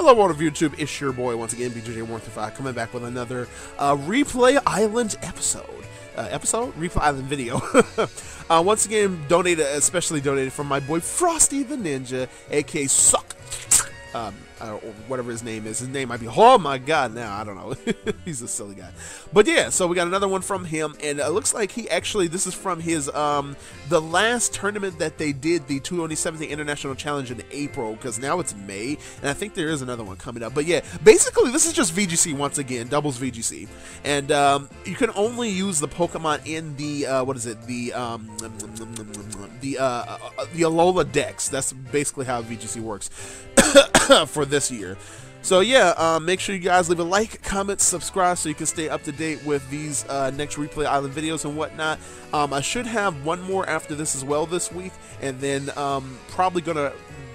Hello world of YouTube, it's your boy once again, VGC135, coming back with another Replay Island episode. Replay Island video. Once again, especially donated from my boy Frosty the Ninja, aka Suck. Or whatever his name is. His name might be, oh my god, now I don't know. He's a silly guy. But yeah, so we got another one from him, and it looks like he actually, this is from his, the last tournament that they did, the 217th International Challenge in April, because now it's May, and I think there is another one coming up. But yeah, basically this is just VGC once again, doubles VGC. And you can only use the Pokemon in the, what is it, the Alola Dex. That's basically how VGC works for this year. So yeah, make sure you guys leave a like, comment, subscribe so you can stay up to date with these next Replay Island videos and whatnot. I should have one more after this as well this week, and then probably gonna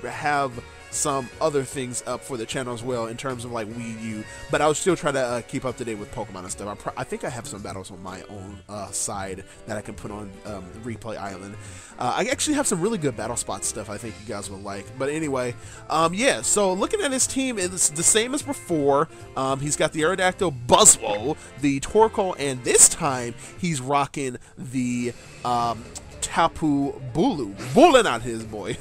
have some other things up for the channel as well in terms of like Wii U, but I'll still try to keep up to date with Pokemon and stuff. I think I have some battles on my own side that I can put on Replay Island. I actually have some really good battle spot stuff I think you guys will like. But anyway, yeah, so looking at his team, it's the same as before. He's got the Aerodactyl, Buzzwole, the Torkoal, and this time he's rocking the Tapu Bulu, bulling out his boy.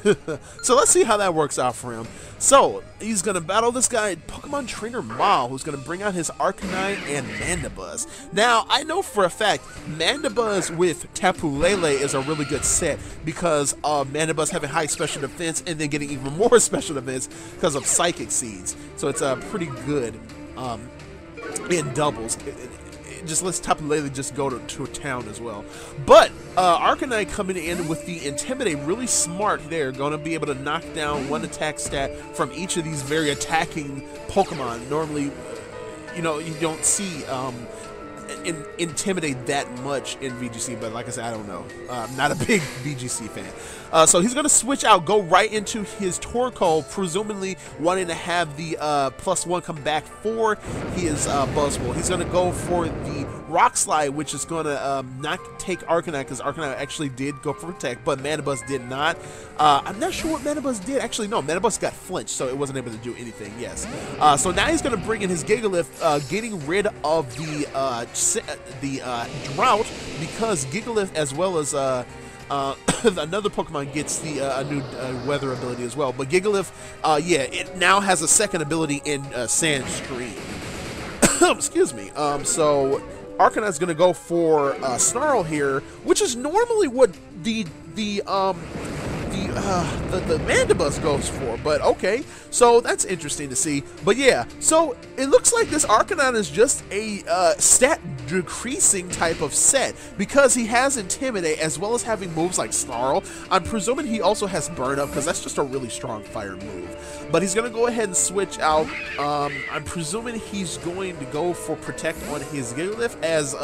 So let's see how that works out for him. So he's gonna battle this guy, Pokemon Trainer Mao, who's gonna bring out his Arcanine and Mandibuzz. Now I know for a fact Mandibuzz with Tapu Lele is a really good set because of Mandibuzz having high special defense and then getting even more special defense because of Psychic Seeds. So it's pretty good in doubles. It just lets Tapu Lele just go to a town as well. But Arcanine coming in with the Intimidate, really smart there, going to be able to knock down one attack stat from each of these very attacking Pokemon. Normally, you know, you don't see Intimidate that much in VGC, but like I said, I don't know. I'm not a big VGC fan. So he's going to switch out, go right into his Torkoal, presumably wanting to have the +1 come back for his Buzzwole. He's going to go for the Rock Slide, which is going to not take Arcanine, because Arcanine actually did go for Protect, but Mandibuzz did not. I'm not sure what Mandibuzz did. Actually, no, Mandibuzz got flinched, so it wasn't able to do anything, yes. So now he's going to bring in his Gigalith, getting rid of the Drought, because Gigalith, as well as another Pokemon, gets the a new weather ability as well. But Gigalith, yeah, it now has a second ability in Sand Stream. Excuse me. So Arcanine's going to go for Snarl here, which is normally what the Mandibuzz goes for, but okay, so that's interesting to see. But yeah, so it looks like this Arcanine is just a stat decreasing type of set, because he has Intimidate as well as having moves like Snarl. I'm presuming he also has Burn Up, because that's just a really strong fire move. But he's going to go ahead and switch out. I'm presuming he's going to go for Protect on his Gigalith, as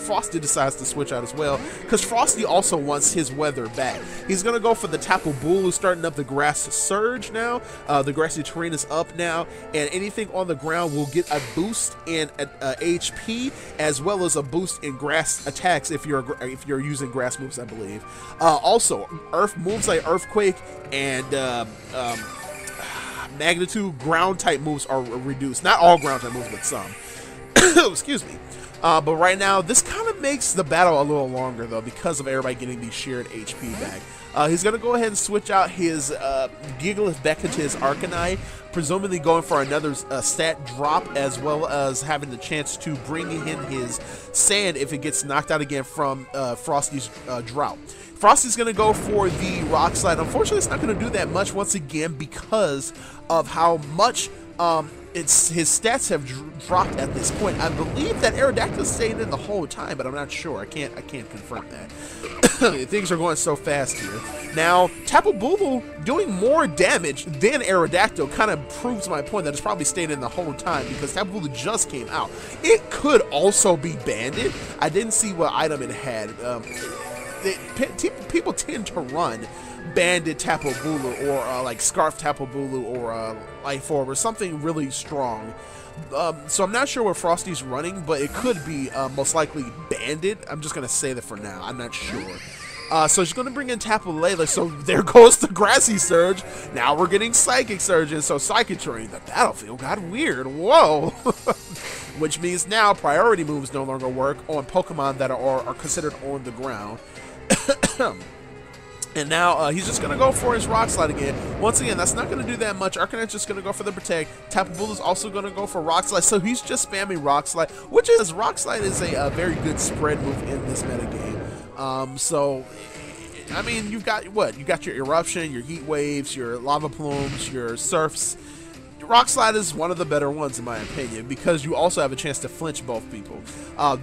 Frosty decides to switch out as well, because Frosty also wants his weather back. He's going to go for the Tapu Bulu, starting up the Grass Surge now. The grassy terrain is up now, and anything on the ground will get a boost in HP, as well as a boost in grass attacks if you're using grass moves, I believe. Also, Earth moves like Earthquake and Magnitude ground type moves are reduced. Not all ground type moves, but some. Excuse me. But right now, this kind of makes the battle a little longer, though, because of everybody getting the shared HP back. He's going to go ahead and switch out his Gigalith back into his Arcanine, presumably going for another stat drop, as well as having the chance to bring in his Sand if it gets knocked out again from Frosty's Drought. Frosty's going to go for the Rock Slide. Unfortunately, it's not going to do that much once again because of how much his stats have dropped at this point. I believe that Aerodactyl stayed in the whole time, but I'm not sure. I can't confirm that. Things are going so fast here. Now, Tapu Bulu doing more damage than Aerodactyl kind of proves my point that it's probably stayed in the whole time, because Tapu Bulu just came out. It could also be banded. I didn't see what item it had. People tend to run banded Tapu Bulu, or like Scarf Tapu Bulu, or Life Orb, or something really strong. So I'm not sure what Frosty's running, but it could be most likely banded. I'm just going to say that for now. I'm not sure. So she's going to bring in Tapu Lele. So there goes the Grassy Surge. Now we're getting Psychic Surge in. So Psychic Terrain, the battlefield got weird. Whoa. Which means now priority moves no longer work on Pokemon that are considered on the ground. And now he's just going to go for his Rock Slide again. Once again, that's not going to do that much. Arcanine just going to go for the Protect. Tapu Bulu is also going to go for Rock Slide. So he's just spamming Rock Slide, which is, Rock Slide is a very good spread move in this metagame. So, I mean, you've got what? You got your Eruption, your Heat Waves, your Lava Plumes, your Surfs. Rock Slide is one of the better ones in my opinion because you also have a chance to flinch both people.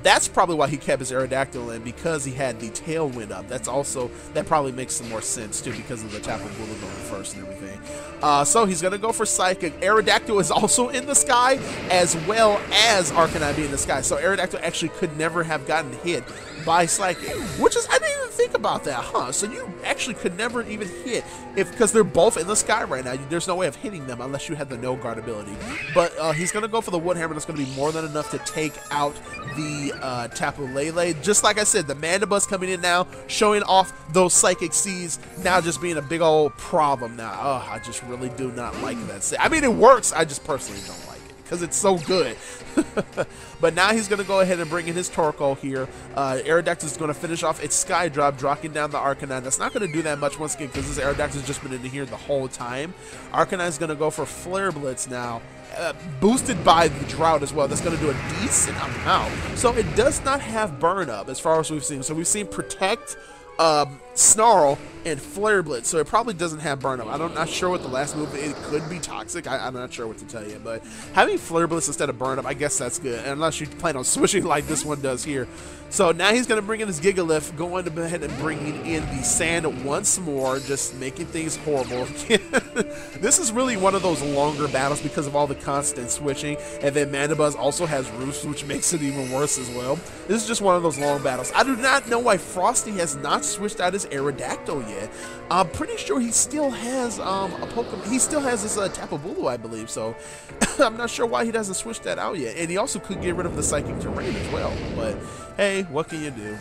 That's probably why he kept his Aerodactyl in, because he had the Tailwind up. That probably makes some more sense too because of the Tapu Bulu going first and everything. So he's going to go for Psychic. Aerodactyl is also in the sky as well as Arcanine being in the sky. So Aerodactyl actually could never have gotten hit by Psychic, which is, I didn't even think about that, huh? So you actually could never even hit because they're both in the sky right now. There's no way of hitting them unless you had the No Guard ability. But he's going to go for the Wood Hammer. That's going to be more than enough to take out the Tapu Lele. Just like I said, the Mandibuzz coming in now, showing off those Psychic Seeds, now just being a big old problem now. Oh, I just really do not like that. I mean, it works. I just personally don't like it because it's so good. But now he's going to go ahead and bring in his Torkoal here. Aerodactyl is going to finish off its Sky Drop, dropping down the Arcanine. That's not going to do that much once again because this Aerodactyl has just been in here the whole time. Arcanine is going to go for Flare Blitz now. Boosted by the Drought as well. That's going to do a decent amount. So it does not have Burn Up as far as we've seen. So we've seen Protect, Snarl, and Flare Blitz, so it probably doesn't have Burn Up. I'm not sure what the last move, it could be Toxic, I'm not sure what to tell you, but having Flare Blitz instead of Burn Up, I guess that's good, unless you plan on switching like this one does here. So now he's going to bring in his Gigalith, going to go ahead and bringing in the Sand once more, just making things horrible. This is really one of those longer battles because of all the constant switching, and then Mandibuzz also has Roost, which makes it even worse as well. This is just one of those long battles. I do not know why Frosty has not switched out his Aerodactyl yet. I'm pretty sure he still has a Pokemon. He still has his Tapu Bulu, I believe. So I'm not sure why he doesn't switch that out yet. And he also could get rid of the Psychic Terrain as well. But hey, what can you do?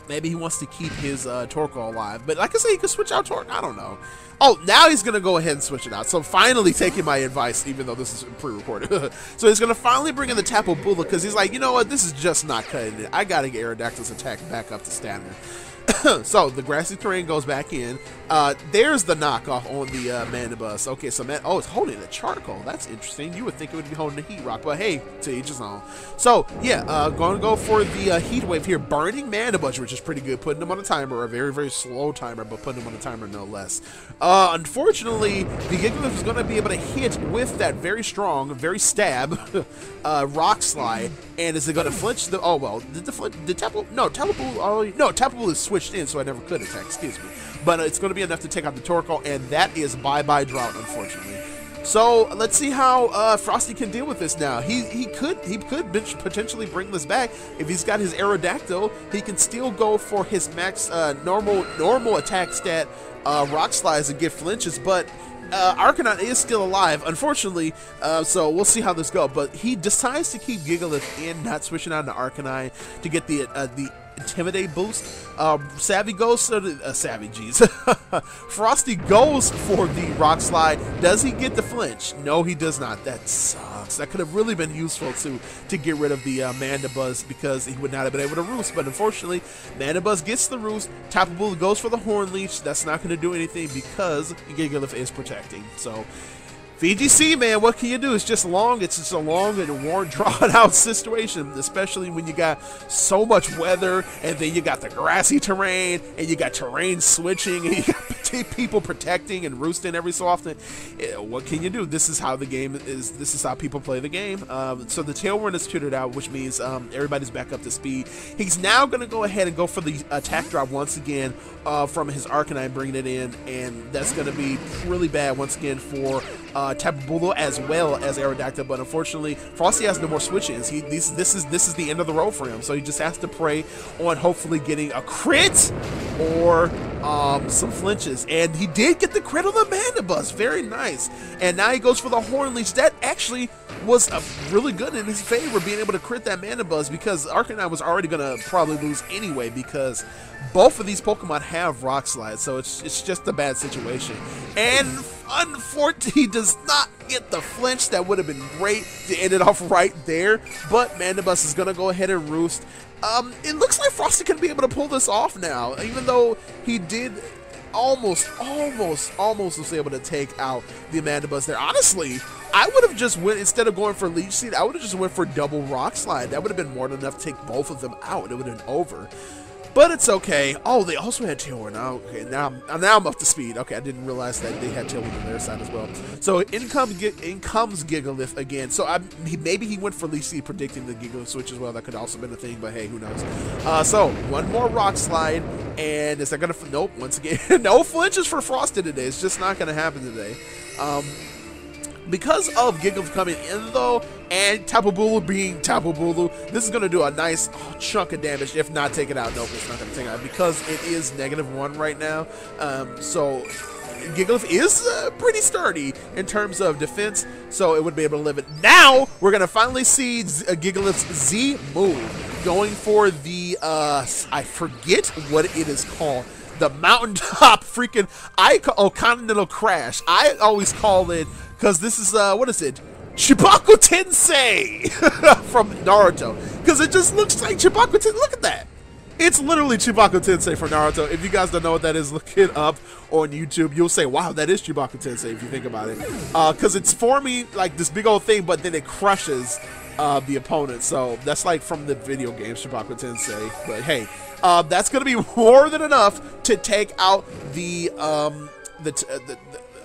Maybe he wants to keep his Torkoal alive. But like I said, he could switch out Torkoal. I don't know. Oh, now he's going to go ahead and switch it out. So finally taking my advice, even though this is pre-recorded. So he's going to finally bring in the Tapu Bulu because he's like, you know what? This is just not cutting it. I got to get Aerodactyl's attack back up to standard. So the Grassy Terrain goes back in. There's the knockoff on the Mandibuzz. Okay, so oh, it's holding the Charcoal. That's interesting. You would think it would be holding the Heat Rock, but hey, to each his own. So yeah, going to go for the Heat Wave here, burning Mandibuzz, which is pretty good, putting him on a timer, a very, very slow timer, but putting him on a timer no less. Unfortunately, the Gigalith is going to be able to hit with that very strong, very stab Rock Slide, and is it going to flinch the? Oh well, did the flinch? Did Tapu? No, Tapu Bulu. No, Tapu Bulu is switched in, so I never could attack. Excuse me. But it's going to be enough to take out the Torkoal, and that is bye-bye Drought, unfortunately. So let's see how Frosty can deal with this now. He could potentially bring this back if he's got his Aerodactyl. He can still go for his max normal attack stat Rock Slides and get flinches, but Arcanine is still alive, unfortunately, so we'll see how this goes. But he decides to keep Gigalith in, not switching on to Arcanine to get the Intimidate boost. Savvy goes to the Frosty goes for the Rock Slide. Does he get the flinch? No, he does not. That sucks. That could have really been useful to get rid of the Mandibuzz because he would not have been able to roost. But unfortunately, Mandibuzz gets the roost. Tapu Bulu goes for the Horn Leech. That's not going to do anything because Gigalith is protecting. So VGC, man, what can you do? It's just long. It's just a long and drawn-out situation, especially when you got so much weather, and then you got the grassy terrain, and you got terrain switching, and you got people protecting and roosting every so often. What can you do? This is how the game is. This is how people play the game. So the Tailwind is tutored out, which means everybody's back up to speed. He's now going to go ahead and go for the attack drop once again from his Arcanine, bringing it in, and that's going to be really bad once again for Tapu Bulu as well as Aerodactyl, but unfortunately Frosty has no more switches. This is the end of the road for him, so he just has to pray on hopefully getting a crit or some flinches, and he did get the crit on the Mandibuzz. Very nice. And now he goes for the Horn Leech. That actually was really good in his favor, being able to crit that Mandibuzz, because Arcanine was already gonna probably lose anyway, because both of these Pokemon have Rock Slide, so it's just a bad situation. And unfortunately, he does not get the flinch. That would have been great to end it off right there, but Mandibuzz is gonna go ahead and roost. It looks like Frosty can be able to pull this off now, even though he did almost was able to take out the Mandibuzz there. Honestly, I would have just went, instead of going for Leech Seed, I would have just went for double Rock Slide. That would have been more than enough to take both of them out. It would have been over. But it's okay. Oh, they also had Tailwind. Okay, now I'm up to speed. Okay, I didn't realize that they had Tailwind on their side as well. So in comes Gigalith again. So maybe he went for Leech Seed, predicting the Gigalith switch as well. That could also have been a thing, but hey, who knows? So one more Rock Slide, and is that gonna? Nope. Once again, no flinches for Frosty today. It's just not gonna happen today. Because of Gigalith coming in though, and Tapu Bulu being Tapu Bulu, this is going to do a nice chunk of damage, if not take it out. Nope, it's not going to take it out, because it is -1 right now. So Gigalith is pretty sturdy in terms of defense, so it would be able to live it. Now, we're going to finally see Gigalith's Z move, going for the, I forget what it is called. The mountaintop freaking, Continental Crash. I always call it, because this is, what is it? Chibaku Tensei from Naruto. Because it just looks like Chibaku Tensei. Look at that. It's literally Chibaku Tensei from Naruto. If you guys don't know what that is, look it up on YouTube. You'll say, wow, that is Chibaku Tensei if you think about it. Because it's forming like this big old thing, but then it crushes the opponent. So that's like from the video game Chibaku Tensei. But hey, that's going to be more than enough to take out the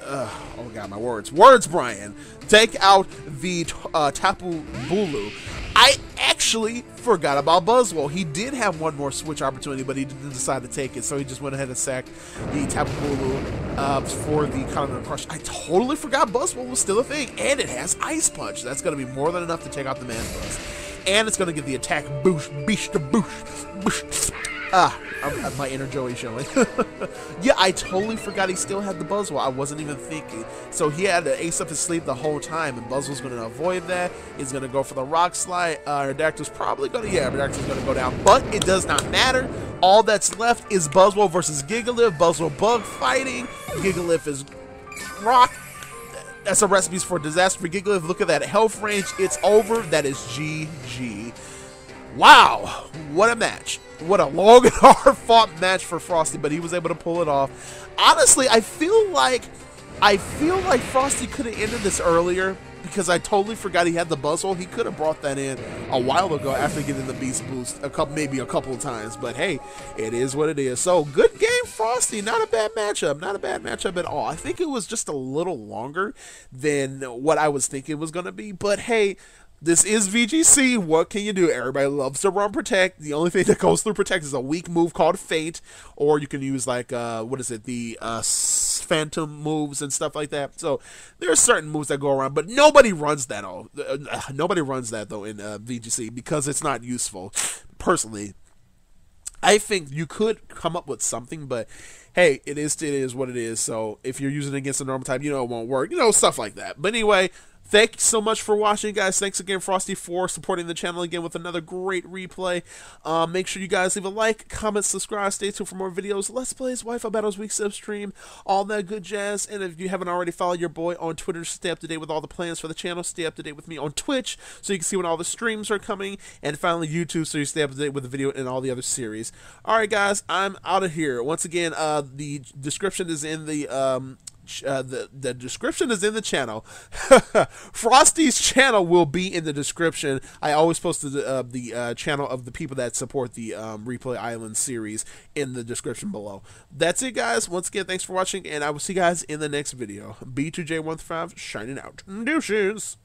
oh god, my words, Brian. Take out the Tapu Bulu. I actually forgot about Buzzwole. He did have one more switch opportunity, but he didn't decide to take it, so he just went ahead and sacked the Tapu Bulu for the Continental Crush. I totally forgot Buzzwole was still a thing, and it has Ice Punch. That's going to be more than enough to take out the Mandibuzz. And it's going to get the attack boost, boost. My inner Joey showing. Yeah, I totally forgot he still had the Buzzwole. I wasn't even thinking. So he had an ace up his sleeve the whole time, and Buzzwole's going to avoid that. He's going to go for the Rock Slide. Aerodactyl's probably going to, Aerodactyl's going to go down, but it does not matter. All that's left is Buzzwole versus Gigalith. Buzzwole bug fighting. Gigalith is rock. That's a recipe for disaster for Gigalith. Look at that health range. It's over. That is GG. Wow, what a match. What a long and hard-fought match for Frosty, but he was able to pull it off. Honestly, I feel like Frosty could have ended this earlier, because I totally forgot he had the Buzzwole. He could have brought that in a while ago after getting the Beast Boost maybe a couple of times, but hey, it is what it is. So, good game, Frosty. Not a bad matchup. Not a bad matchup at all. I think it was just a little longer than what I was thinking it was going to be, but hey, this is VGC. What can you do? Everybody loves to run Protect. The only thing that goes through Protect is a weak move called Fate, or you can use like what is it? The Phantom moves and stuff like that. So there are certain moves that go around, but nobody runs that. Nobody runs that though in VGC because it's not useful. Personally, I think you could come up with something, but hey, it is what it is. So if you're using it against a normal type, it won't work. Stuff like that. But anyway, thank you so much for watching, guys. Thanks again, Frosty, for supporting the channel again with another great replay. Make sure you guys leave a like, comment, subscribe. Stay tuned for more videos. Let's Plays, Wi-Fi Battles, Week Sub Stream, all that good jazz. And if you haven't already followed your boy on Twitter, stay up to date with all the plans for the channel. Stay up to date with me on Twitch so you can see when all the streams are coming. And finally, YouTube, so you stay up to date with the video and all the other series. All right, guys, I'm out of here. Once again, the description is in the description is in the channel. Frosty's channel will be in the description. I always post the channel of the people that support the Replay Island series in the description below. That's it, guys. Once again, thanks for watching, and I will see you guys in the next video. B2J15 shining out. Deuces.